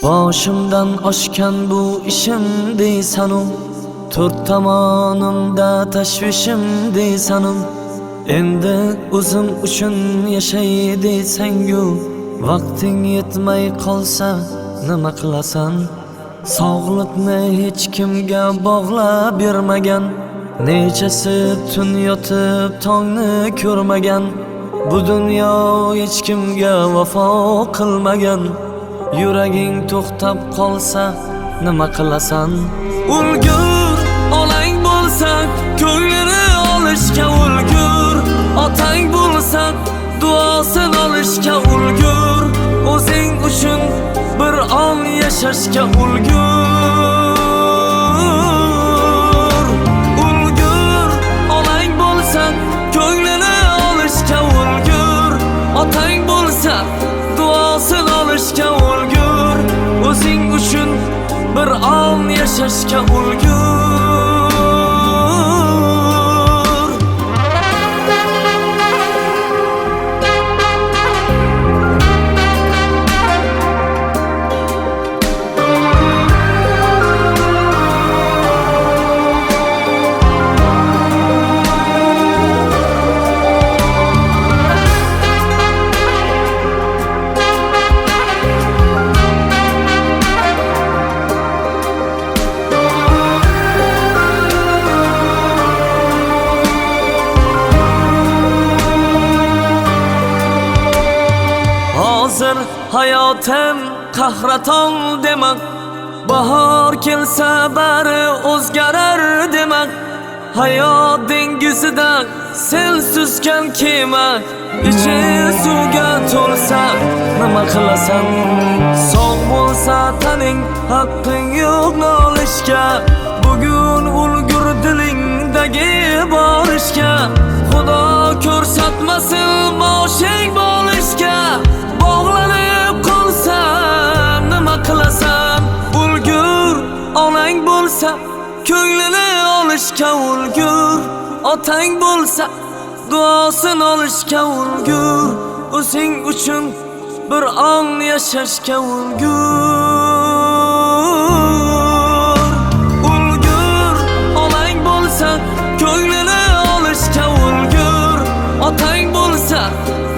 Boshimdan oshgan bu ishim deysanu, to'rt tomonimda tashvishim deysanu, endi o'zim uchun yashay deysangu, vaqting yetmay qolsa nima qilasan? Sog'liqni hech kimga bog'lab bermagan, nechasi tun yotib tongni ko'rmagan, bu dunyo hech kimga vafo qilmagan. Yuraging to'xtab qolsa nima qilasan? Ulgur, onang bo'lsa ko'nglini olishga ulgur, otang bo'lsa duosini olishga ulgur, o'zing uchun bir on yashashga ulgur. Ulgur, onang bo'lsa ko'nglini olishga ulgur, otang bo'lsa duosini olishga ulgur, o'zing uchun bir on yashashga ulgur. Hozir hayotim qahraton demak, bahor kelsa bari o'zgarar demak, hayot dengizida sel suzgan kema, ichi suvga to'lsa nima qilasan? Sog' bo'lsa taning, haqqing yo'q nolishga, bugun ulgur dilingdagi borishga, Xudo ko'rsatmasin boshing bo'lishga. Bog'lanib qolsam nima qilasan? Ulgur, onang bo'lsa ko'nglini olishga ulgur, otang bo'lsa duosini olishga ulgur, o'zing uchun bir on yashashga ulgur. Ulgur, onang bo'lsa ko'nglini olishga ulgur, otang bo'lsa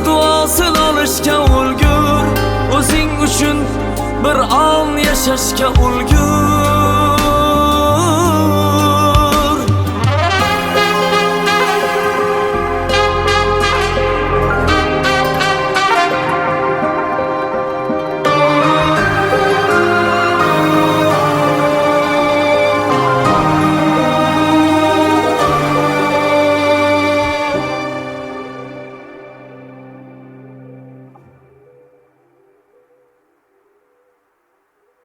duosini olishga ulgur, o'zing uchun bir on yashashga ulgur.